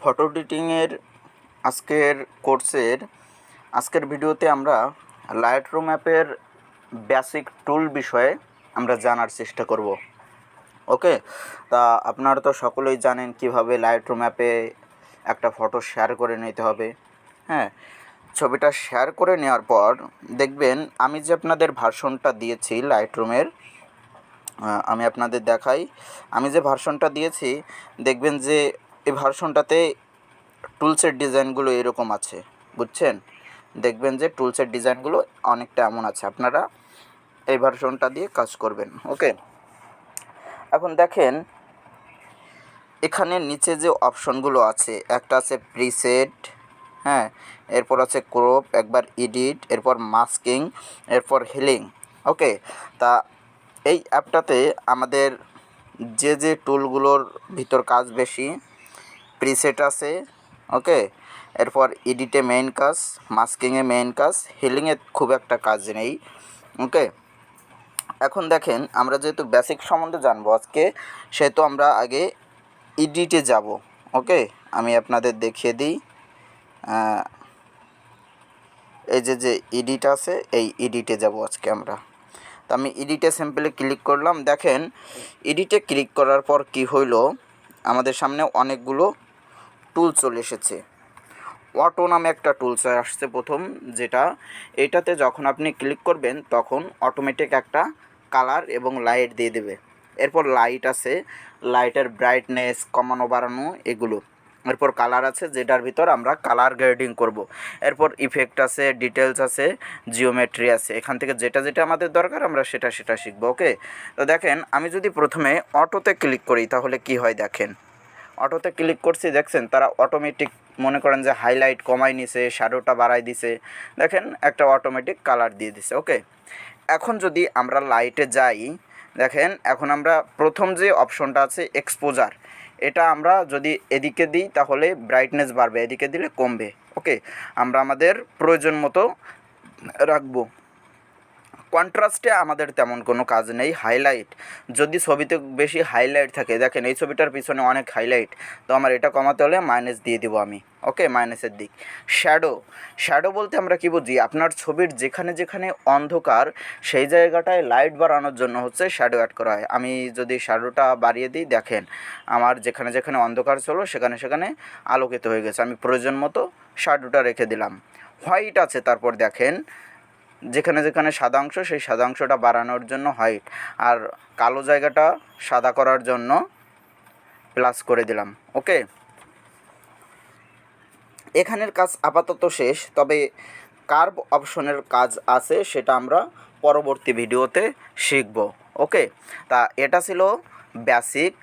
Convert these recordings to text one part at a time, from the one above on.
Photo এডিটিংয়ের আজকের কোর্সের আজকের ভিডিওতে আমরা লাইটরুম অ্যাপের বেসিক টুল বিষয়ে আমরা জানার চেষ্টা করব। ওকে, তা আপনারা তো সকলেই জানেন কিভাবে লাইটরুম অ্যাপে একটা ফটো শেয়ার করে নিতে হবে। হ্যাঁ, ছবিটা শেয়ার করে নেওয়ার পর দেখবেন আমি যে আপনাদের ভার্সনটা দিয়েছি লাইটরুমের, আমি আপনাদের দেখাই। আমি যে ভার্সনটা দিয়েছি দেখবেন যে এই ভার্সনটাতে টুলসের ডিজাইনগুলো এরকম আছে, বুঝছেন? দেখবেন যে টুলসের ডিজাইনগুলো অনেকটা এমন আছে। আপনারা এই ভার্সনটা দিয়ে কাজ করবেন। ওকে, এখন দেখেন এখানে নিচে যে অপশনগুলো আছে, একটা আছে প্রিসেট, হ্যাঁ, এরপর আছে ক্রপ, একবার এডিট, এরপর মাস্কিং, এরপর হিলিং। ওকে, তা এই অ্যাপটাতে আমাদের যে যে টুলগুলোর ভিতর কাজ বেশি, প্রিসেট আছে, ওকে, এরপর এডিটে মেইন কাজ, মাস্কিংয়ে মেইন কাজ, হিলিংয়ে খুব একটা কাজ নেই। ওকে, এখন দেখেন আমরা যেহেতু বেসিক সম্বন্ধে জানবো আজকে, সেহেতু আমরা আগে এডিটে যাব। ওকে, আমি আপনাদের দেখিয়ে দিই। এই যে এডিট আছে, এই এডিটে যাব আজকে আমরা। তো আমি এডিটে সিম্পলি ক্লিক করলাম। দেখেন এডিটে ক্লিক করার পর কি হইলো, আমাদের সামনে অনেকগুলো টুল চলে এসেছে। অটো নামে একটা টুলস আসছে প্রথম, যেটা এটাতে যখন আপনি ক্লিক করবেন তখন অটোমেটিক একটা কালার এবং লাইট দিয়ে দেবে। এরপর লাইট আছে, লাইটের ব্রাইটনেস কমানো বাড়ানো এগুলো। এরপর কালার আছে, যেটার ভিতর আমরা কালার গ্রেডিং করব। এরপর ইফেক্ট আছে, ডিটেলস আছে, জিওমেট্রি আছে। এখান থেকে যেটা যেটা আমাদের দরকার আমরা সেটা সেটা শিখবো। ওকে, তো দেখেন আমি যদি প্রথমে অটোতে ক্লিক করি তাহলে কি হয় দেখেন। অটোতে ক্লিক করছি, দেখছেন তারা অটোমেটিক মনে করেন যে হাইলাইট কমাই নিছে, শ্যাডোটা বাড়াই দিছে, দেখেন একটা অটোমেটিক কালার দিয়ে দিছে। ওকে, এখন যদি আমরা লাইটে যাই, দেখেন এখন আমরা প্রথম যে অপশনটা আছে এক্সপোজার, এটা আমরা যদি এদিকে দিই তাহলে ব্রাইটনেস বাড়বে, এদিকে দিলে কমবে। ওকে, আমরা আমাদের প্রয়োজন মতো রাখবো। কন্ট্রাস্টে আমাদের তেমন কোনো কাজ নেই। হাইলাইট যদি ছবিতে বেশি হাইলাইট থাকে, দেখেন এই ছবিটার পিছনে অনেক হাইলাইট, তো আমার এটা কমাতে হলে মাইনাস দিয়ে দেবো আমি। ওকে, মাইনাসের দিক। শ্যাডো, শ্যাডো বলতে আমরা কী বুঝি, আপনার ছবির যেখানে যেখানে অন্ধকার সেই জায়গাটায় লাইট বাড়ানোর জন্য হচ্ছে শ্যাডো অ্যাড করা হয়। আমি যদি শ্যাডোটা বাড়িয়ে দিই, দেখেন আমার যেখানে যেখানে অন্ধকার ছিল সেখানে সেখানে আলোকিত হয়ে গেছে। আমি প্রয়োজন মতো শ্যাডোটা রেখে দিলাম। হোয়াইট আছে, তারপর দেখেন যেখানে যেখানে সাদা অংশ সেই সাদা অংশটা বাড়ানোর জন্য হোয়াইট, আর কালো জায়গাটা সাদা করার জন্য প্লাস করে দিলাম। ওকে, এখানের কাজ আপাতত শেষ, তবে কার্ভ অপশনের কাজ আছে, সেটা আমরা পরবর্তী ভিডিওতে শিখব। ওকে, তা এটা ছিল বেসিক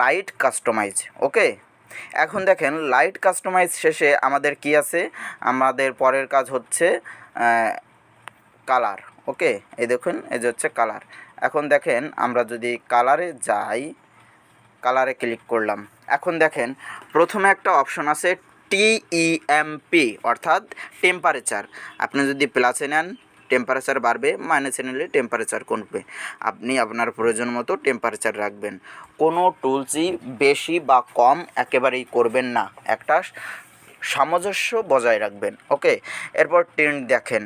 লাইট কাস্টমাইজ। ওকে, এখন দেখেন লাইট কাস্টমাইজ শেষে আমাদের কি আছে, আমাদের পরের কাজ হচ্ছে কালার। ওকে, এই দেখুন এই যে হচ্ছে কালার। এখন দেখেন আমরা যদি কালারে যাই, কালারে ক্লিক করলাম, এখন দেখেন প্রথমে একটা অপশন আছে টিইএমপি, অর্থাৎ টেম্পারেচার। আপনি যদি প্লাসে নেন টেম্পারেচার বাড়বে, মাইনাসে নিলে টেম্পারেচার কমবে। আপনি আপনার প্রয়োজন মতো টেম্পারেচার রাখবেন। কোনো টুলসই বেশি বা কম একেবারেই করবেন না, একটা সামঞ্জস্য বজায় রাখবেন। ওকে, এরপর টিন্ট দেখেন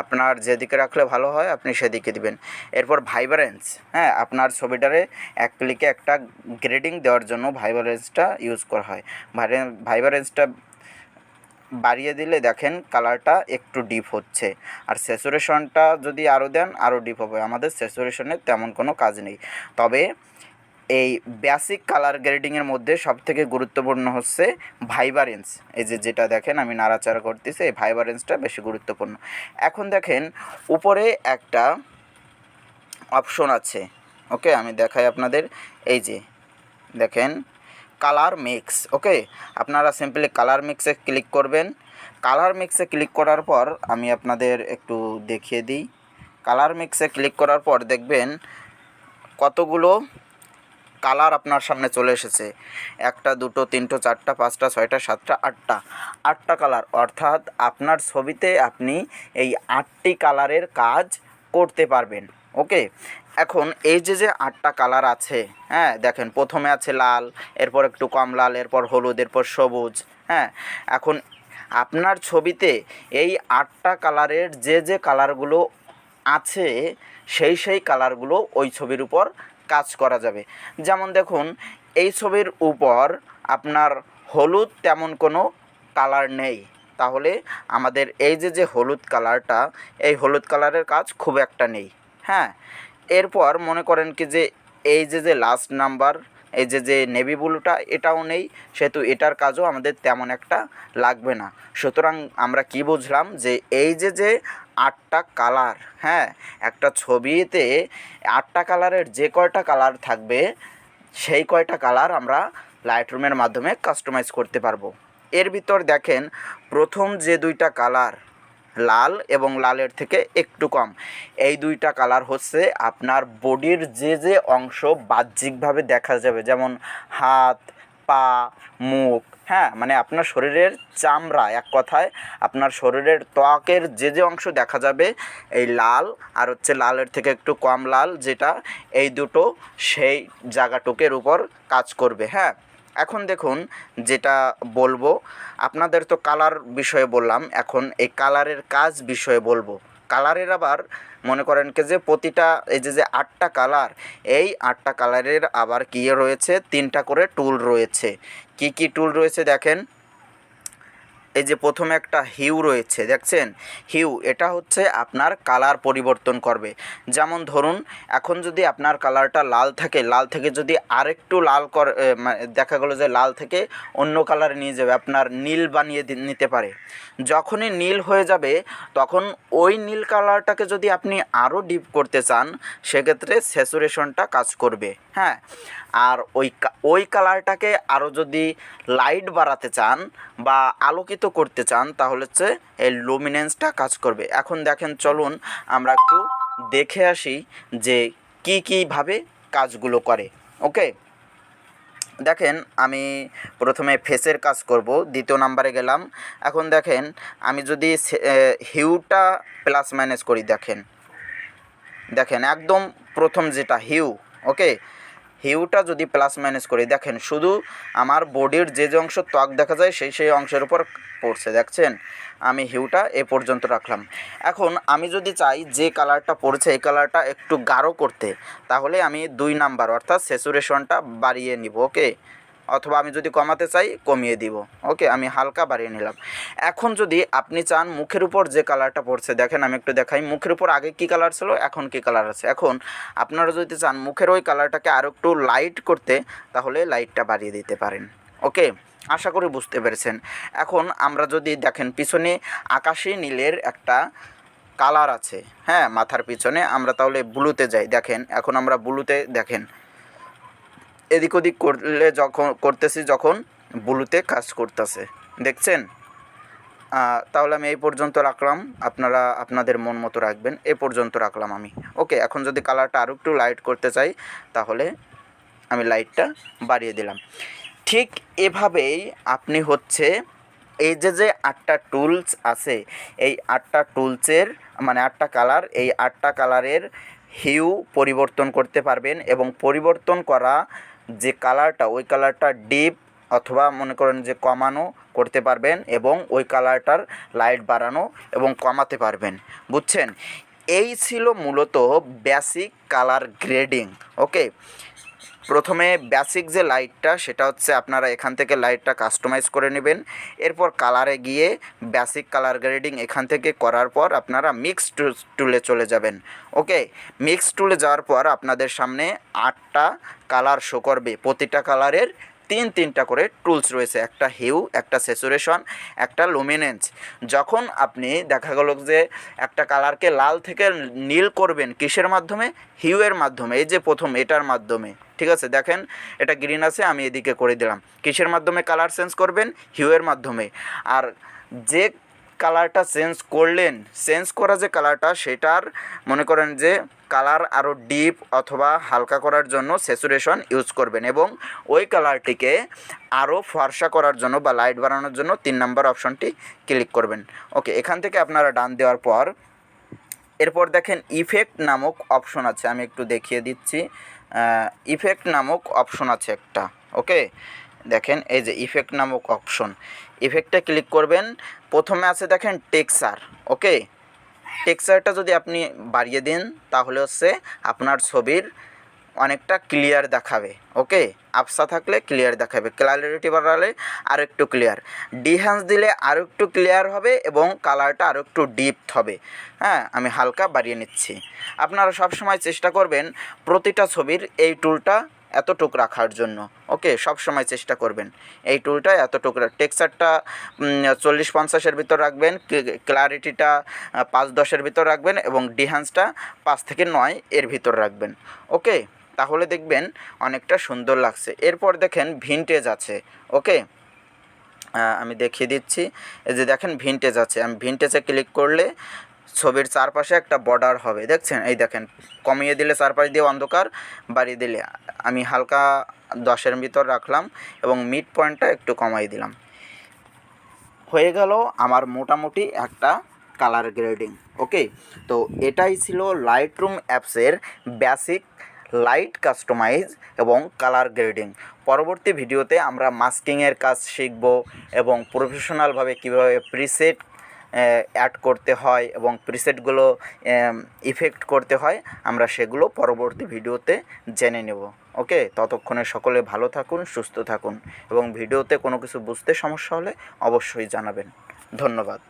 আপনার যেদিকে রাখলে ভালো হয় আপনি সেদিকে দিবেন। এরপর ভাইব্রেন্স, হ্যাঁ, আপনার ছবিটারে এক ক্লিকে একটা গ্রেডিং দেওয়ার জন্য ভাইব্রেন্সটা ইউজ করা হয়। ভাইব্রেন্সটা বাড়িয়ে দিলে দেখেন কালারটা একটু ডিপ হচ্ছে, আর স্যাচুরেশনটা যদি আরও দেন আরও ডিপ হবে। আমাদের স্যাচুরেশনের তেমন কোনো কাজ নেই, তবে এই বেসিক কালার গ্রেডিংয়ের মধ্যে সবথেকে গুরুত্বপূর্ণ হচ্ছে ভাইব্রেন্স। এই যে যেটা দেখেন আমি নাড়াচাড়া করতেছি, এই ভাইব্রেন্সটা বেশি গুরুত্বপূর্ণ। এখন দেখেন উপরে একটা অপশন আছে। ওকে, আমি দেখাই আপনাদের, এই যে দেখেন কালার মিক্স। ওকে, আপনারা সিম্পলি কালার মিক্সে ক্লিক করবেন। কালার মিক্সে ক্লিক করার পর আমি আপনাদের একটু দেখিয়ে দিই। কালার মিক্সে ক্লিক করার পর দেখবেন কতগুলো কালার আপনার সামনে চলে এসেছে। একটা, দুটো, তিনটো, চারটা, পাঁচটা, ছয়টা, সাতটা, আটটা কালার, অর্থাৎ আপনার ছবিতে আপনি এই 8টি কালারের কাজ করতে পারবেন। ওকে, এখন এই যে 8টা কালার আছে, হ্যাঁ দেখেন প্রথমে আছে লাল, এরপর একটু কম লাল, এরপর হলুদ, এরপর সবুজ, হ্যাঁ। এখন আপনার ছবিতে এই 8টা কালারের যে কালারগুলো আছে সেই কালারগুলো ওই ছবির উপর কাজ করা যাবে। যেমন দেখুন এই ছবির উপর আপনার হলুদ তেমন কোনো কালার নেই, তাহলে আমাদের এই যে হলুদ কালারটা, এই হলুদ কালারের কাজ খুব একটা নেই, হ্যাঁ। এরপর মনে করেন কি যে এই যে লাস্ট নাম্বার, এই যে নেভি ব্লুটা, এটাও নেই, সেহেতু এটার কাজও আমাদের তেমন একটা লাগবে না। সুতরাং আমরা কি বুঝলাম যে এই যে 8টা কালার, হ্যাঁ, একটা ছবিতে 8টা কালারের যে কয়টা কালার থাকবে সেই কয়টা কালার আমরা লাইটরুমের মাধ্যমে কাস্টমাইজ করতে পারবো। এর ভিতর দেখেন প্রথম যে 2টা কালার, লাল এবং লালের থেকে একটু কম, এই 2টা কালার হচ্ছে আপনার বডির যে অংশ বাহ্যিকভাবে দেখা যাবে, যেমন হাত, পা, মুখ, হ্যাঁ, মানে আপনার শরীরের চামড়া, এক কথায় আপনার শরীরের ত্বকের যে অংশ দেখা যাবে, এই লাল আর হচ্ছে লালের থেকে একটু কম লাল যেটা, এই দুটো সেই জায়গাটুকের উপর কাজ করবে, হ্যাঁ। এখন দেখুন যেটা বলবো, আপনাদের তো কালার বিষয়ে বললাম, এখন এই কালারের কাজ বিষয়ে বলবো। কালারের আবার মনে করেন কি যে প্রতিটা এই যে 8টা কালার, এই 8টা কালারের আবার কী রয়েছে, 3টা করে টুল রয়েছে। কি কি টুল রয়েছে দেখেন, এই যে প্রথমে একটা হিউ রয়েছে, দেখছেন হিউ, এটা হচ্ছে আপনার কালার পরিবর্তন করবে। যেমন ধরুন এখন যদি আপনার কালারটা লাল থাকে, লাল থেকে যদি আরেকটু লাল দেখা গেলো যে লাল থেকে অন্য কালারে নিয়ে যাবে, আপনার নীল বানিয়ে নিতে পারে। যখনই নীল হয়ে যাবে তখন ওই নীল কালারটাকে যদি আপনি আরও ডিপ করতে চান, সেক্ষেত্রে স্যাচুরেশনটা কাজ করবে, হ্যাঁ। আর ওই কালারটাকে আরও যদি লাইট বাড়াতে চান বা আলোকিত করতে চান, তাহলে হচ্ছে এই লুমিনেন্সটা কাজ করবে। এখন দেখেন চলুন আমরা একটু দেখে আসি যে কীভাবে কাজগুলো করে। ওকে, দেখেন আমি প্রথমে ফেসের কাজ করব, দ্বিতীয় নাম্বারে গেলাম। এখন দেখেন আমি যদি হিউটা প্লাস মাইনাস করি, দেখেন একদম প্রথম যেটা হিউ, ওকে, হিউটা যদি প্লাস মাইনাস করি, দেখেন শুধু আমার বডির যে অংশ ত্বক দেখা যায় সেই অংশের উপর পড়ছে, দেখছেন। আমি হিউটা এ পর্যন্ত রাখলাম। এখন আমি যদি চাই যে কালারটা পড়ছে এই কালারটা একটু গাঢ় করতে, তাহলে আমি 2 নাম্বার অর্থাৎ স্যাচুরেশনটা বাড়িয়ে নিব, ওকে, অথবা আমি যদি কমাতে চাই কমিয়ে দিব, ওকে, আমি হালকা বাড়িয়ে নিলাম। এখন যদি আপনি চান মুখের উপর যে কালারটা পড়ছে, দেখেন আমি একটু দেখাই, মুখের উপর আগে কী কালার ছিল, এখন কী কালার আছে। এখন আপনারা যদি চান মুখের ওই কালারটাকে আরও একটু লাইট করতে, তাহলে লাইটটা বাড়িয়ে দিতে পারেন, ওকে, আশা করি বুঝতে পেরেছেন। এখন আমরা যদি দেখেন পিছনে আকাশি নীলের একটা কালার আছে, হ্যাঁ, মাথার পিছনে, আমরা তাহলে ব্লুতে যাই। দেখেন এখন আমরা ব্লুতে, দেখেন এদিক ওদিক করলে যখন ব্লুতে কাজ করতেছে, দেখছেন। তাহলে আমি এই পর্যন্ত রাখলাম, আপনারা আপনাদের মন মতো রাখবেন, এ পর্যন্ত রাখলাম আমি, ওকে। এখন যদি কালারটা আরও একটু লাইট করতে চাই, তাহলে আমি লাইটটা বাড়িয়ে দিলাম। ঠিক এভাবেই আপনি হচ্ছে এই যে 8টা টুলস আছে, এই 8টা টুলসের মানে 8টা কালার, এই 8টা কালারের হিউ পরিবর্তন করতে পারবেন, এবং পরিবর্তন করা যে কালারটা, ওই কালারটা ডিপ অথবা মনে করেন যে কমানো করতে পারবেন, এবং ওই কালারটার লাইট বাড়ানো এবং কমাতে পারবেন, বুঝছেন। এই ছিল মূলত বেসিক কালার গ্রেডিং, ওকে। প্রথমে বেসিক যে লাইটটা, সেটা হচ্ছে আপনারা এখান থেকে লাইটটা কাস্টমাইজ করে নেবেন। এরপর কালারে গিয়ে বেসিক কালার গ্রেডিং এখান থেকে করার পর আপনারা মিক্স টুলে চলে যাবেন, ওকে। মিক্স টুলে যাওয়ার পর আপনাদের সামনে 8টা কালার শো করবে, প্রতিটা কালারের 3টা করে টুলস রয়েছে, একটা হিউ, একটা স্যাচুরেশন, একটা লুমিনেন্স। যখন আপনি দেখা গেল যে একটা কালারকে লাল থেকে নীল করবেন কিসের মাধ্যমে, হিউয়ের মাধ্যমে, এই যে প্রথম এটার মাধ্যমে, ঠিক আছে। দেখেন এটা গ্রিন আছে, আমি এদিকে করে দিলাম, কিসের মাধ্যমে কালার চেঞ্জ করবেন, হিউয়ের মাধ্যমে। আর যে কালারটা চেঞ্জ করা যে কালারটা, সেটার মনে করেন যে কালার আরও ডিপ অথবা হালকা করার জন্য স্যাচুরেশন ইউজ করবেন, এবং ওই কালারটিকে আরও ফর্সা করার জন্য বা লাইট বাড়ানোর জন্য 3 নাম্বার অপশনটি ক্লিক করবেন, ওকে। এখান থেকে আপনারা ডান দেওয়ার পর এরপর দেখেন ইফেক্ট নামক অপশন আছে, আমি একটু দেখিয়ে দিচ্ছি। ইফেক্ট নামক অপশন আছে একটা, ওকে। দেখেন এই যে ইফেক্ট নামক অপশন, ইফেক্টে ক্লিক করবেন। প্রথমে আছে দেখেন টেক্সচার, ওকে। টেক্সচারটা যদি আপনি বাড়িয়ে দিন তাহলে হচ্ছে আপনার ছবির অনেকটা ক্লিয়ার দেখাবে, ওকে। আবসা থাকলে ক্লিয়ার দেখাবে, ক্লারিটি বাড়ালে আরও একটু ক্লিয়ার, ডিহ্যান্স দিলে আরও একটু ক্লিয়ার হবে এবং কালারটা আরও একটু ডিপ হবে। হ্যাঁ, আমি হালকা বাড়িয়ে নিচ্ছি। আপনারা সবসময় চেষ্টা করবেন প্রতিটা ছবির এই টুলটা এতটুক রাখার জন্য, ওকে। সব সময় চেষ্টা করবেন এই টুলটা এতটুকু, টেক্সচারটা 40-50-এর ভিতর রাখবেন, ক্লারিটিটা 5-10-এর ভিতর রাখবেন এবং ডিহ্যান্সটা 5 থেকে 9 এর ভিতর রাখবেন, ওকে। তাহলে দেখবেন অনেকটা সুন্দর লাগছে। এরপর দেখেন ভিনটেজ আছে, ওকে। আমি দেখিয়ে দিচ্ছি, এই যে দেখেন ভিনটেজ আছে, আমি ভিনটেজে ক্লিক করলে ছবির চারপাশে একটা বর্ডার হবে, দেখছেন? এই দেখেন, কমিয়ে দিলে চারপাশ দিয়ে অন্ধকার, বাড়িয়ে দিলে আমি হালকা 10-এর ভিতর রাখলাম এবং মিড পয়েন্টটা একটু কমাই দিলাম। হয়ে গেল আমার মোটামুটি একটা কালার গ্রেডিং, ওকে। তো এটাই ছিল লাইটরুম অ্যাপসের বেসিক লাইট কাস্টমাইজ এবং কালার গ্রেডিং। পরবর্তী ভিডিওতে আমরা মাস্কিংয়ের কাজ শিখব এবং প্রফেশনালভাবে কীভাবে প্রিসেট অ্যাড করতে হয় এবং প্রিসেটগুলো ইফেক্ট করতে হয়, আমরা সেগুলো পরবর্তী ভিডিওতে জেনে নেব, ওকে। ততক্ষণে সকলে ভালো থাকুন, সুস্থ থাকুন এবং ভিডিওতে কোনো কিছু বুঝতে সমস্যা হলে অবশ্যই জানাবেন। ধন্যবাদ।